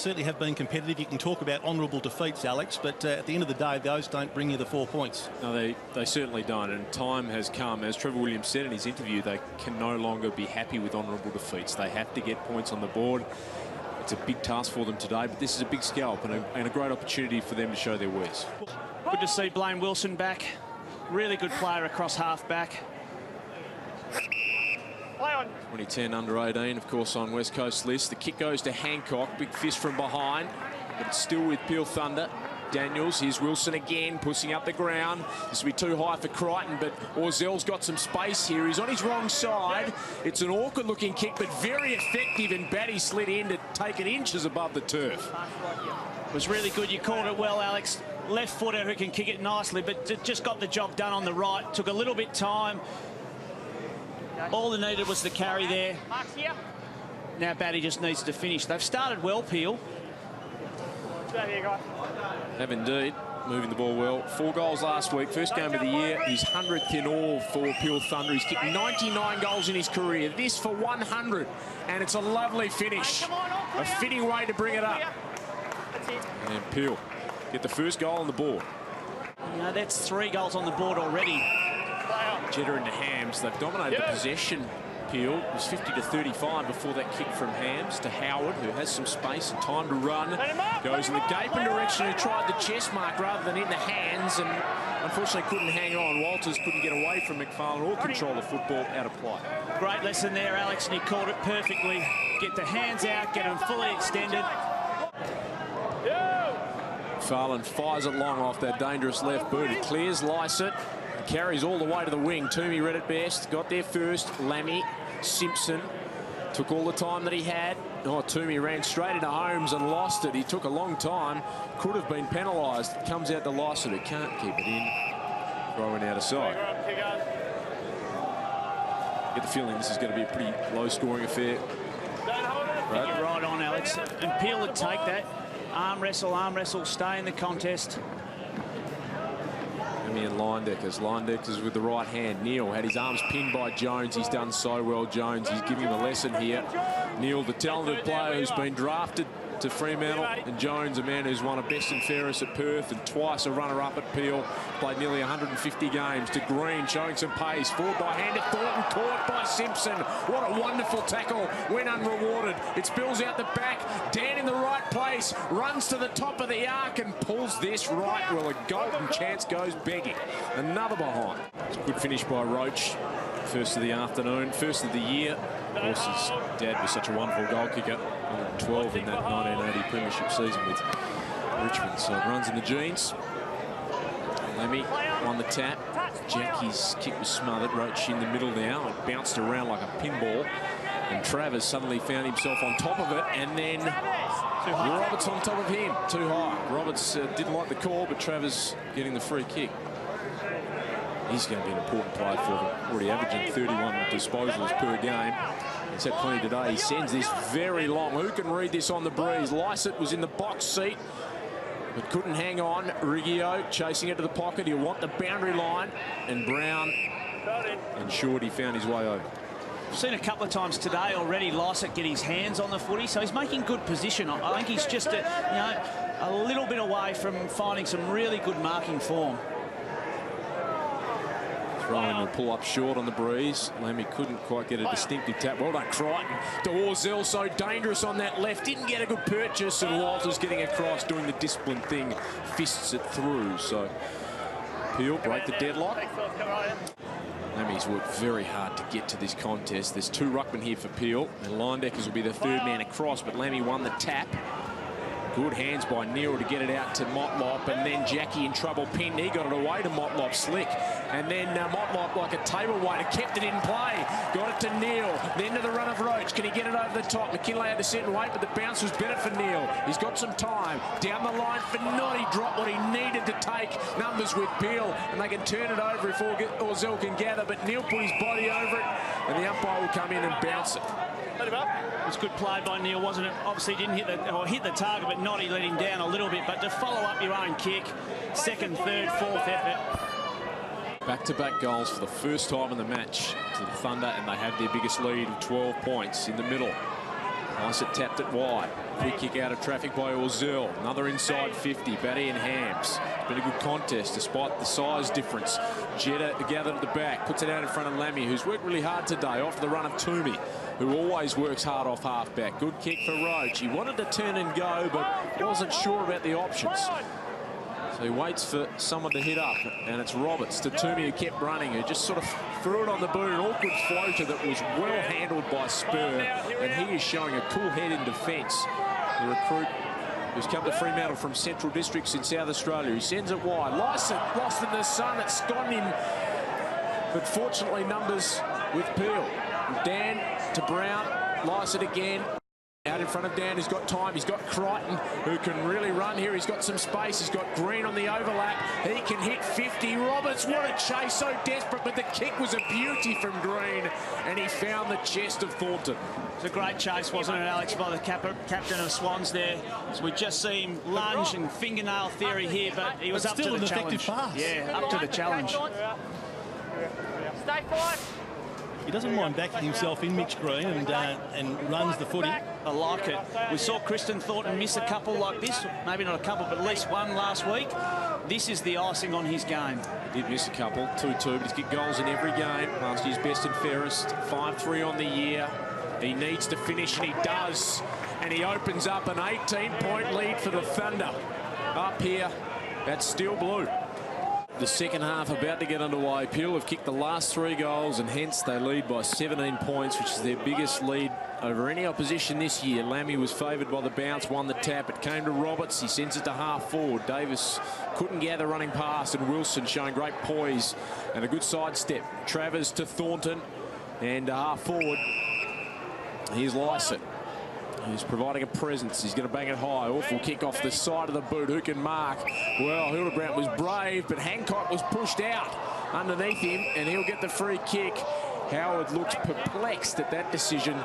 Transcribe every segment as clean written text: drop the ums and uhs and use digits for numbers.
certainly have been competitive. You can talk about honourable defeats, Alex, but at the end of the day, those don't bring you the 4 points. No, they certainly don't, and time has come. As Trevor Williams said in his interview, they can no longer be happy with honourable defeats. They have to get points on the board. It's a big task for them today, but this is a big scalp and a great opportunity for them to show their wares. Good to see Blaine Wilson back. Really good player across half-back. 2010 under 18, of course, on West Coast list. The kick goes to Hancock. Big fist from behind, but it's still with Peel Thunder. Daniels, here's Wilson again, pushing up the ground. This will be too high for Crichton, but Orzell's got some space here. He's on his wrong side. It's an awkward-looking kick, but very effective, and Batty slid in to take it inches above the turf. It was really good. You called it well, Alex. Left footer who can kick it nicely, but just got the job done on the right. Took a little bit time. All they needed was the carry there. Now Batty just needs to finish. They've started well, Peel. Have indeed, moving the ball well. 4 goals last week, first game of the year. His 100th in all for Peel Thunder. He's kicked 99 goals in his career. This for 100, and it's a lovely finish. A fitting way to bring it up. And Peel get the first goal on the board. You know, that's 3 goals on the board already. Jetta into Hams. They've dominated the possession. Peel was 50-35 before that kick from Hams to Howard, who has some space and time to run. Goes in the gaping direction, who tried the chest mark rather than in the hands, and unfortunately couldn't hang on. Walters couldn't get away from McFarlane or control the football out of play. Great lesson there, Alex, and he called it perfectly. Get the hands out, get them fully extended. McFarlane fires it long off that dangerous left boot. He clears Lysett. Carries all the way to the wing. Toomey read it best. Got there first. Lammy, Simpson took all the time that he had. Oh, Toomey ran straight into Holmes and lost it. He took a long time. Could have been penalised. It comes out to Lysett, who can't keep it in. Throwing out of sight. Get the feeling this is going to be a pretty low-scoring affair. You're right on, Alex. And Peel would take that. Arm wrestle, stay in the contest. And Lindeckers with the right hand. Neal had his arms pinned by Jones. He's done so well, Jones. He's giving him a lesson here. Neal, the talented player who's been drafted to Fremantle, and Jones, a man who's won a best and fairest at Perth and twice a runner-up at Peel. Played nearly 150 games. To Green, showing some pace. Forward by hand to Thornton, caught by Simpson. What a wonderful tackle, went unrewarded. It spills out the back. Dan in the right place, runs to the top of the arc and pulls this right. Well, a golden chance goes begging. Another behind. It's a good finish by Roach. First of the afternoon, first of the year. Of course, his dad was such a wonderful goal kicker. 12 in that 1980 premiership season with Richmond. So it runs in the genes. Lemmy on the tap. Jackie's kick was smothered. Roach in the middle now. It bounced around like a pinball. And Travers suddenly found himself on top of it. And then Roberts on top of him. Too high. Roberts didn't like the call, but Travers getting the free kick. He's going to be an important player for them. Already averaging 31 disposals per game. He's had plenty today. He sends this very long. Who can read this on the breeze? Lysett was in the box seat, but couldn't hang on. Riggio chasing it to the pocket. He'll want the boundary line. And Brown ensured he found his way over. I've seen a couple of times today already Lysett get his hands on the footy, so he's making good position. I think he's just a little bit away from finding some really good marking form. Ryan will pull up short on the breeze. Lammy couldn't quite get a distinctive tap. Well done, Crichton. To Orzell, so dangerous on that left. Didn't get a good purchase, and Walters getting across, doing the discipline thing. Fists it through, so Peel break the deadlock. Lammy's worked very hard to get to this contest. There's 2 ruckmen here for Peel, and Lindeckers will be the 3rd man across, but Lammy won the tap. Good hands by Neal to get it out to Motlop, and then Jackie in trouble pinned. He got it away to Motlop, slick. And then Motlop, like a table waiter, kept it in play. Got it to Neal, then to the run of Roach. Can he get it over the top? McKinlay had to sit and wait, but the bounce was better for Neal. He's got some time. Down the line for Nott. He dropped what he needed to take. Numbers with Peel, and they can turn it over if Orzell can gather, but Neal put his body over it, and the umpire will come in and bounce it. It was good play by Neal, wasn't it? Obviously didn't hit the target, but Notty let him down a little bit. But to follow up your own kick, 2nd, 3rd, 4th effort. Back-to-back goals for the first time in the match to the Thunder, and they have their biggest lead of 12 points in the middle. Nice, it tapped it wide. Quick kick out of traffic by Ozil. Another inside 50. Batty and Hams. It's been a good contest despite the size difference. Jetta gathered at the back. Puts it out in front of Lammy, who's worked really hard today off the run of Toomey, who always works hard off halfback. Good kick for Roach. He wanted to turn and go, but wasn't sure about the options. So he waits for someone to hit up, and it's Roberts to Toomey, who kept running, who just sort of threw it on the boot. An awkward floater that was well handled by Spur, and he is showing a cool head in defence. The recruit who's come to Fremantle from Central Districts in South Australia. He sends it wide. Lycett lost in the sun. It's gone in, but fortunately numbers with Peel. Dan to Brown. Lycett again. Out in front of Dan, he's got time. He's got Crichton, who can really run here. He's got some space. He's got Green on the overlap. He can hit 50. Roberts, what a chase, so desperate, but the kick was a beauty from Green, and he found the chest of Thornton. It was a great chase, wasn't it, Alex, by the captain of Swans there. So we just see him lunge and fingernail theory here, but he was up to the challenge. Pass. Yeah, up to the challenge. Stay fine. He doesn't mind backing himself in, Mitch Green, and runs the footy. I like it. We saw Kristen Thornton miss a couple like this. Maybe not a couple, but at least one last week. This is the icing on his game. He did miss a couple, 2-2, but he's got goals in every game. Last year's best and fairest, 5-3 on the year. He needs to finish, and he does. And he opens up an 18-point lead for the Thunder. Up here at Steel Blue. The second half about to get underway. Peel have kicked the last 3 goals, and hence they lead by 17 points, which is their biggest lead over any opposition this year. Lammy was favoured by the bounce, won the tap. It came to Roberts. He sends it to half forward. Davis couldn't gather running past, and Wilson showing great poise and a good sidestep. Travers to Thornton, and half forward. Here's Lycett. He's providing a presence. He's going to bang it high. Awful kick off the side of the boot. Who can mark? Well, Hildebrandt was brave, but Hancock was pushed out underneath him, and he'll get the free kick. Howard looks perplexed at that decision.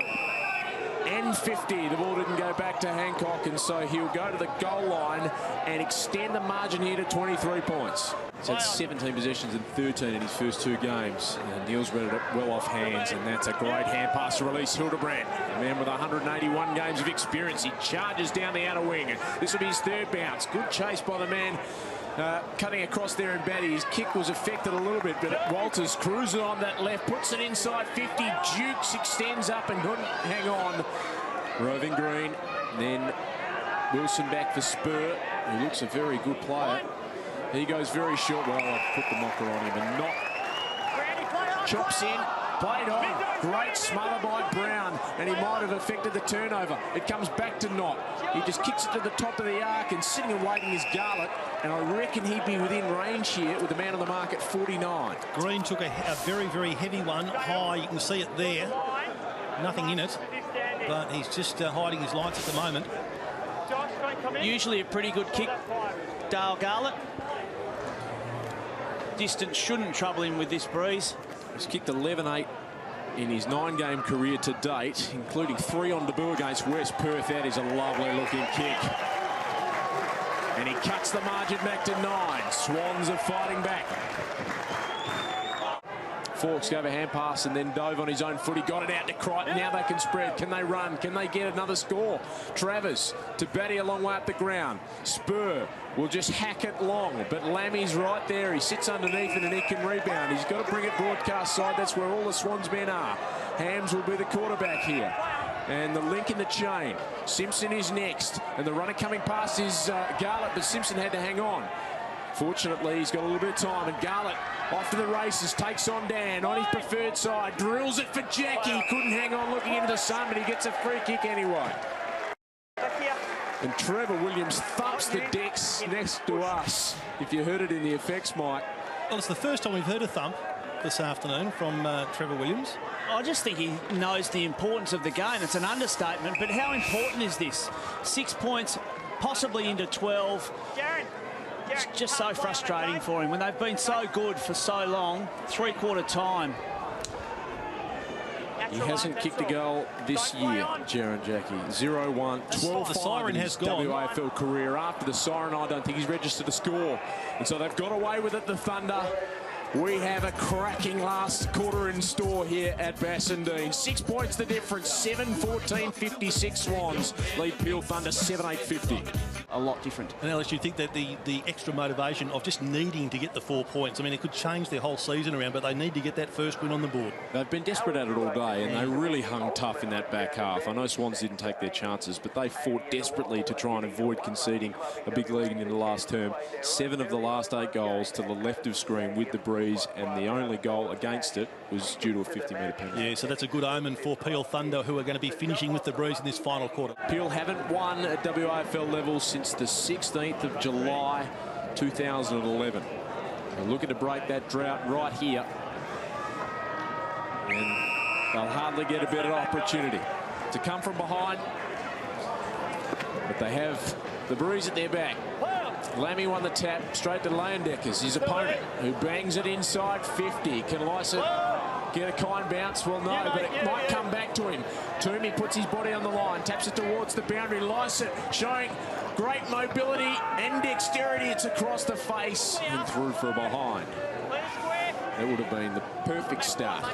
And 50. The ball didn't go back to Hancock, and so he'll go to the goal line and extend the margin here to 23 points. He's had 17 possessions and 13 in his first 2 games. And Neil's read it well off hands, and that's a great hand pass to release Hildebrandt. A man with 181 games of experience. He charges down the outer wing. This will be his 3rd bounce. Good chase by the man cutting across there in Batty. His kick was affected a little bit, but Walters cruising on that left, puts it inside 50. Dukes extends up and couldn't hang on. Roving Green, then Wilson back for Spur, who looks a very good player. He goes very short. Well, I've put the mocker on him and not. Chops in, played on. Great smother by Brown, and he might have affected the turnover. It comes back to Knott. He just kicks it to the top of the arc, and sitting and waiting is Garlett, and I reckon he'd be within range here with the man on the mark at 49. Green took a very, very heavy one high. You can see it there. Nothing in it, but he's just hiding his lights at the moment. Usually a pretty good kick, Dale Garlett. Distance shouldn't trouble him with this breeze. He's kicked 11-8 in his 9-game career to date, including 3 on debut against West Perth. That is a lovely looking kick. And he cuts the margin back to 9. Swans are fighting back. Forks gave a hand pass and then dove on his own foot. He got it out to Crichton. Now they can spread. Can they run? Can they get another score? Travers to Batty a long way up the ground. Spur will just hack it long, but Lammy's right there. He sits underneath it and he can rebound. He's got to bring it broadcast side. That's where all the Swans men are. Hams will be the quarterback here. And the link in the chain. Simpson is next. And the runner coming past is Garlett, but Simpson had to hang on. Fortunately, he's got a little bit of time, and Garlett off to the races, takes on Dan on his preferred side, drills it for Jackie. Couldn't hang on looking into the sun, but he gets a free kick anyway. And Trevor Williams thumps the decks next to us. If you heard it in the effects, Mike. Well, it's the first time we've heard a thump this afternoon from Trevor Williams. I just think he knows the importance of the game. It's an understatement, but how important is this? 6 points, possibly into 12. It's just so frustrating for him when they've been so good for so long. 3/4 time. He hasn't kicked a goal this year, Jaron Jackie. 0-1, 12-5 in his WAFL career. After the siren, I don't think he's registered a score. And so they've got away with it, the Thunder. We have a cracking last quarter in store here at Bassendean. 6 points the difference, 7-14-56 Swans. Lead Peel Thunder 7-8-50. A lot different. And Alex, you think that the extra motivation of just needing to get the 4 points, I mean, it could change their whole season around, but they need to get that first win on the board. They've been desperate at it all day, and they really hung tough in that back half. I know Swans didn't take their chances, but they fought desperately to try and avoid conceding a big lead in the last term. 7 of the last 8 goals to the left of screen with the breeze, and the only goal against it was due to a 50-metre penalty. Yeah, so that's a good omen for Peel Thunder, who are going to be finishing with the breeze in this final quarter. Peel haven't won at WAFL level since the 16th of July 2011. They're looking to break that drought right here, and they'll hardly get a better opportunity to come from behind, but they have the breeze at their back. Lammy won the tap straight to Leyendeckers, his opponent, who bangs it inside 50. Can Lycett get a kind bounce? Well, no, but it might come back to him. Toomey puts his body on the line, taps it towards the boundary. Lycett showing great mobility and dexterity. It's across the face and through for a behind. That would have been the perfect start.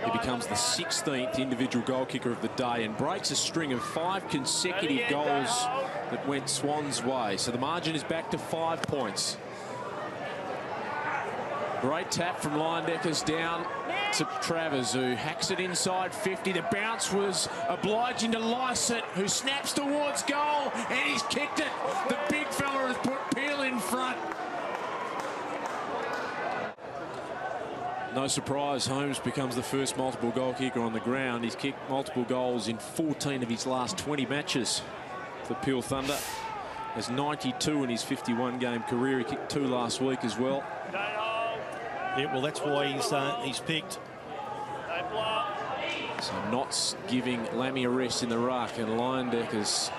He becomes the 16th individual goal kicker of the day and breaks a string of 5 consecutive goals that went Swans' way. So the margin is back to 5 points. Great tap from Leyendeckers down to Travers, who hacks it inside 50. The bounce was obliging to Lycett, who snaps towards goal, and he's kicked it. The big fella has put Peel in front. No surprise, Holmes becomes the first multiple goal kicker on the ground. He's kicked multiple goals in 14 of his last 20 matches for Peel Thunder. Has 92 in his 51-game career. He kicked 2 last week as well. Yeah, well, that's why he's picked. So not giving Lammy a rest in the ruck, and Leyendeckers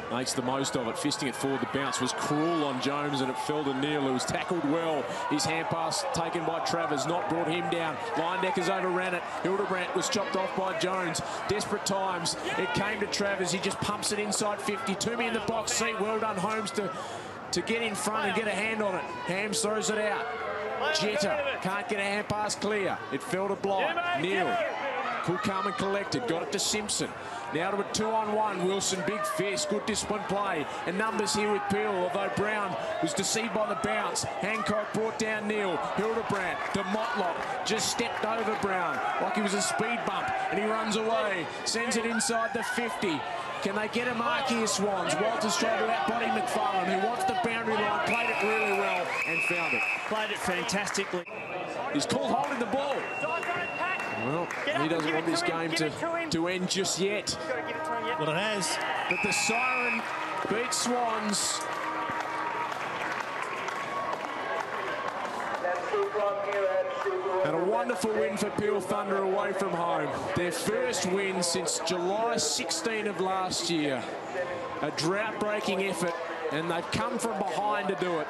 makes the most of it, fisting it forward. The bounce was cruel on Jones, and it fell to Neil, who was tackled well. His hand pass taken by Travers, not brought him down. Leyendeckers overran it. Hildebrandt was chopped off by Jones. Desperate times. It came to Travers. He just pumps it inside 50. Toomey in the box seat. Well done, Holmes, to get in front and get a hand on it. Hams throws it out. Jetta can't get a hand pass clear. It fell to Blight. Neil could come and collect it. Got it to Simpson. Now to a 2-on-1. Wilson, big fist, good disciplined play. And numbers here with Peel, although Brown was deceived by the bounce. Hancock brought down Neil. Hildebrandt, de Motlop just stepped over Brown like he was a speed bump, and he runs away. Sends it inside the 50. Can they get a mark here, Swans? Walters tried to outbody McFarlane, who wants the boundary line, played it really well and found it. Played it fantastically. He's called holding the ball. Well, he doesn't want this game to end just yet. Well, it has. But the siren beats Swans. And a wonderful win for Peel Thunder away from home. Their first win since July 16 of last year. A drought-breaking effort, and they've come from behind to do it.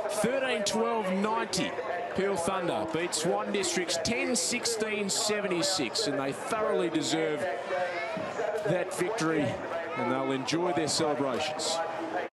13-12-90. Peel Thunder beat Swan Districts 10-16-76, and they thoroughly deserve that victory, and they'll enjoy their celebrations.